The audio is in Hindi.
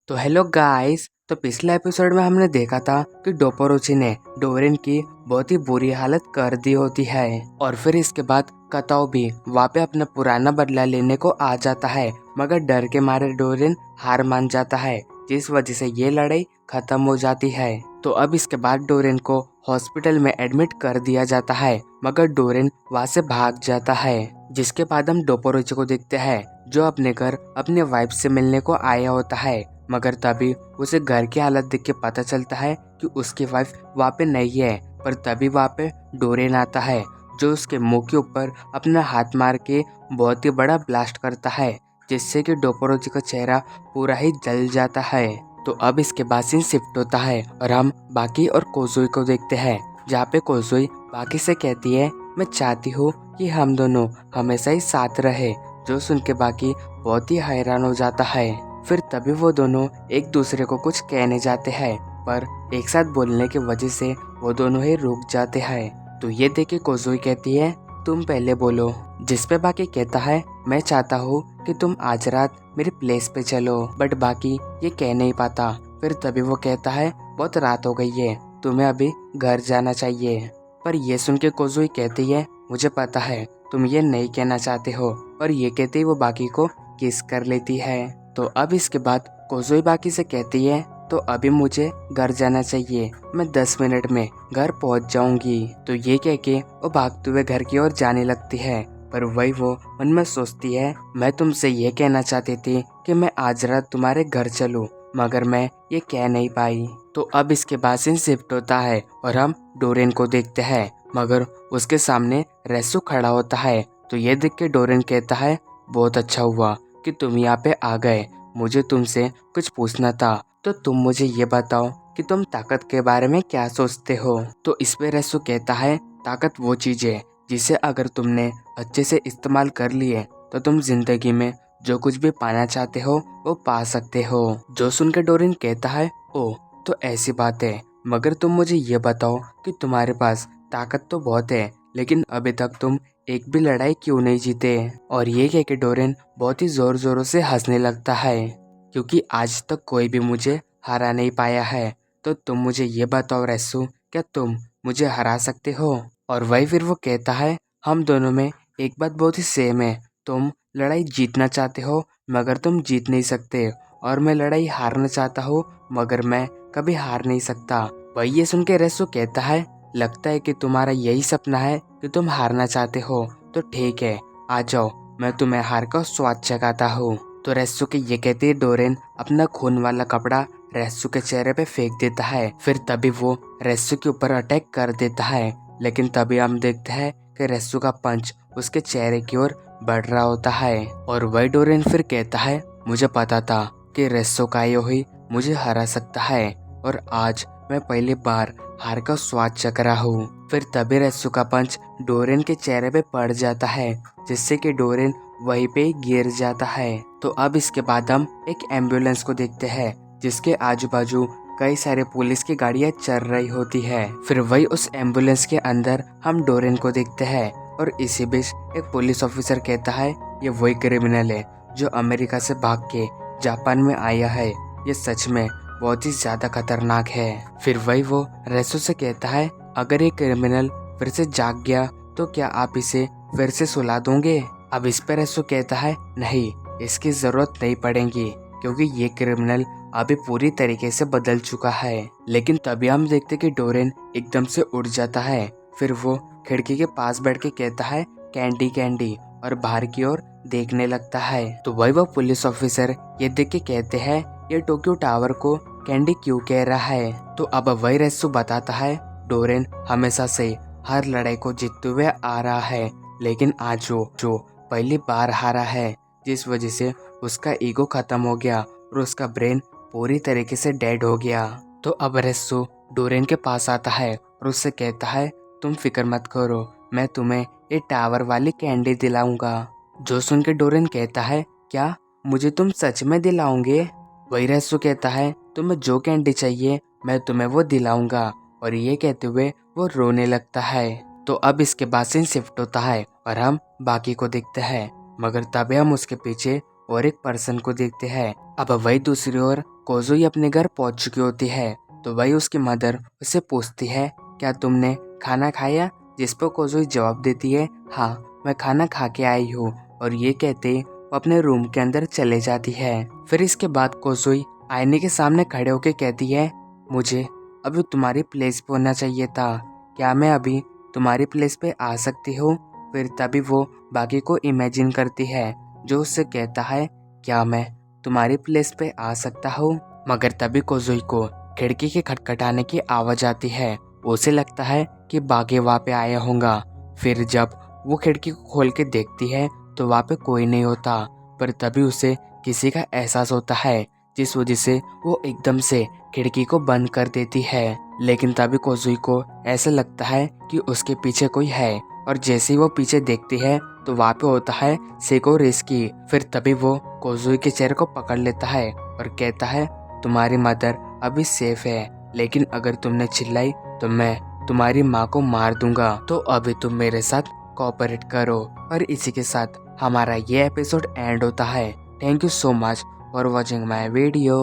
तो हेलो गाइस। तो पिछले एपिसोड में हमने देखा था कि डोपोरोची ने डोरेन की बहुत ही बुरी हालत कर दी होती है और फिर इसके बाद कताओ भी वहाँ पे अपना पुराना बदला लेने को आ जाता है, मगर डर के मारे डोरेन हार मान जाता है, जिस वजह से ये लड़ाई खत्म हो जाती है। तो अब इसके बाद डोरेन को हॉस्पिटल में एडमिट कर दिया जाता है, मगर डोरेन वहाँ से भाग जाता है। जिसके बाद हम डोपोरोची को देखते हैं जो अपने घर अपने वाइफ से मिलने को आया होता है, मगर तभी उसे घर की हालत देख के पता चलता है कि उसकी वाइफ वहाँ पे नहीं है। पर तभी वहाँ पे डोरेन आता है जो उसके मुंह के ऊपर अपना हाथ मार के बहुत ही बड़ा ब्लास्ट करता है, जिससे कि डोपोरोची का चेहरा पूरा ही जल जाता है। तो अब इसके बाद सीन शिफ्ट होता है और हम बाकी और कोज़ोई को देखते हैं, जहाँ पे कोज़ोई बाकी से कहती है मैं चाहती हूँ कि हम दोनों हमेशा ही साथ रहे, जो सुन के बाकी बहुत ही हैरान हो जाता है। फिर तभी वो दोनों एक दूसरे को कुछ कहने जाते हैं, पर एक साथ बोलने की वजह से वो दोनों ही रुक जाते हैं। तो ये देख के कोज़ोई कहती है तुम पहले बोलो, जिस पे बाकी कहता है मैं चाहता हूँ कि तुम आज रात मेरे प्लेस पे चलो, बट बाकी ये कह नहीं पाता। फिर तभी वो कहता है बहुत रात हो गई है, तुम्हें अभी घर जाना चाहिए। पर ये सुन के कोज़ोई कहती है मुझे पता है तुम ये नहीं कहना चाहते हो, और ये कहते ही वो बाकी को किस कर लेती है। तो अब इसके बाद कोज़ोई बाकी से कहती है तो अभी मुझे घर जाना चाहिए, मैं 10 मिनट में घर पहुंच जाऊंगी। तो ये कह के वो भागते हुए घर की ओर जाने लगती है, पर वही वो मन में सोचती है मैं तुमसे ये कहना चाहती थी कि मैं आज रात तुम्हारे घर चलूं, मगर मैं ये कह नहीं पाई। तो अब इसके बाद सीन शिफ्ट होता है और हम डोरेन को देखते हैं, मगर उसके सामने रेसु खड़ा होता है। तो ये देख के डोरेन कहता है बहुत अच्छा हुआ कि तुम यहाँ पे आ गए, मुझे तुमसे कुछ पूछना था। तो तुम मुझे ये बताओ कि तुम ताकत के बारे में क्या सोचते हो। तो इस पे रेसु कहता है ताकत वो चीज है जिसे अगर तुमने अच्छे से इस्तेमाल कर लिए तो तुम जिंदगी में जो कुछ भी पाना चाहते हो वो पा सकते हो। जो सुन के डोरेन कहता है ओ तो ऐसी बात है, मगर तुम मुझे ये बताओ कि तुम्हारे पास ताकत तो बहुत है, लेकिन अभी तक तुम एक भी लड़ाई क्यों नहीं जीते। और ये कह के डोरेन बहुत ही जोर जोरों से हंसने लगता है, क्योंकि आज तक कोई भी मुझे हरा नहीं पाया है। तो तुम मुझे ये बताओ रेसु, क्या तुम मुझे हरा सकते हो। और वही फिर वो कहता है हम दोनों में एक बात बहुत ही सेम है, तुम लड़ाई जीतना चाहते हो मगर तुम जीत नहीं सकते, और मैं लड़ाई हारना चाहता हूँ मगर मैं कभी हार नहीं सकता। वही ये सुन के रेसु कहता है लगता है कि तुम्हारा यही सपना है कि तुम हारना चाहते हो, तो ठीक है आ जाओ, मैं तुम्हें हार का स्वाद चखाता हूँ। तो रेसु के ये कहते ही डोरेन अपना खून वाला कपड़ा रेसु के चेहरे पे फेंक देता है। फिर तभी वो रेसु के ऊपर अटैक कर देता है, लेकिन तभी हम देखते हैं कि रेसु का पंच उसके चेहरे की ओर बढ़ रहा होता है। और वही डोरेन फिर कहता है मुझे पता था कि रेसु कायो ही मुझे हरा सकता है, और आज मैं पहली बार हार का स्वाद चख रहा हूँ। फिर तभी रेसु का पंच डोरेन के चेहरे पे पड़ जाता है, जिससे कि डोरेन वहीं पे ही गिर जाता है। तो अब इसके बाद हम एक एम्बुलेंस को देखते हैं, जिसके आजू बाजू कई सारे पुलिस की गाड़ियां चल रही होती है। फिर वही उस एम्बुलेंस के अंदर हम डोरेन को देखते हैं, और इसी बीच एक पुलिस ऑफिसर कहता है ये वही क्रिमिनल है जो अमेरिका से भाग के जापान में आया है, ये सच में बहुत ही ज्यादा खतरनाक है। फिर वही वो रेसो से कहता है अगर ये क्रिमिनल फिर से जाग गया तो क्या आप इसे फिर से सुला दोगे। अब इस पर रेसो कहता है नहीं, इसकी जरूरत नहीं पड़ेगी, क्योंकि ये क्रिमिनल अभी पूरी तरीके से बदल चुका है। लेकिन तभी हम देखते कि डोरेन एकदम से उठ जाता है। फिर वो खिड़की के पास बैठ के कहता है कैंडी कैंडी, और बाहर की ओर देखने लगता है। तो वही वो पुलिस ऑफिसर ये देख के कहते हैं ये टोक्यो टावर को कैंडी क्यों कह रहा है। तो अब वही रेसु बताता है डोरेन हमेशा से हर लड़ाई को जीतते हुए आ रहा है, लेकिन आज जो पहली बार हारा है, जिस वजह से उसका ईगो खत्म हो गया और उसका ब्रेन पूरी तरीके से डेड हो गया। तो अब रेसु डोरेन के पास आता है और उससे कहता है तुम फिक्र मत करो, मैं तुम्हें ये टावर वाली कैंडी दिलाऊंगा। जो सुन के डोरेन कहता है क्या मुझे तुम सच में दिलाओगे। वही रेसु कहता है तुम्हें जो कैंडी चाहिए मैं तुम्हें वो दिलाऊंगा, और ये कहते हुए वो रोने लगता है। तो अब इसके बाद सीन शिफ्ट होता है और हम बाकी को देखते हैं, मगर तभी हम उसके पीछे और एक पर्सन को देखते हैं। अब वही दूसरी ओर कोजुई अपने घर पहुंच चुकी होती है, तो वही उसकी मदर उससे पूछती है, क्या तुमने खाना खाया? जिस पर कोजुई जवाब देती है, हाँ मैं खाना खा के आई हूँ। और ये कहते वो अपने रूम के अंदर चले जाती है। फिर इसके बाद कोजुई आईने के सामने खड़े होके कहती है, मुझे अभी तुम्हारी प्लेस पे होना चाहिए था, क्या मैं अभी तुम्हारी प्लेस पे आ सकती हूँ? फिर तभी वो बाकी को इमेजिन करती है, जो उससे कहता है, क्या मैं तुम्हारी प्लेस पे आ सकता हूँ? मगर तभी कोजुई को खिड़की के खटखटाने की आवाज आती है। उसे लगता है कि बागे वहाँ पे आया होगा। फिर जब वो खिड़की को खोल के देखती है तो वहाँ पे कोई नहीं होता। पर तभी उसे किसी का एहसास होता है, जिस वजह से वो एकदम से खिड़की को बंद कर देती है। लेकिन तभी कोजुई को ऐसा लगता है कि उसके पीछे कोई है, और जैसे ही वो पीछे देखती है तो वहाँ पे होता है सेको रिस्की। फिर तभी वो कोजुई के चेहरे को पकड़ लेता है और कहता है, तुम्हारी मदर अभी सेफ है, लेकिन अगर तुमने चिल्लाई तो मैं तुम्हारी माँ को मार दूंगा। तो अभी तुम मेरे साथ कोऑपरेट करो। और इसी के साथ हमारा ये एपिसोड एंड होता है। Thank you so much for watching my video.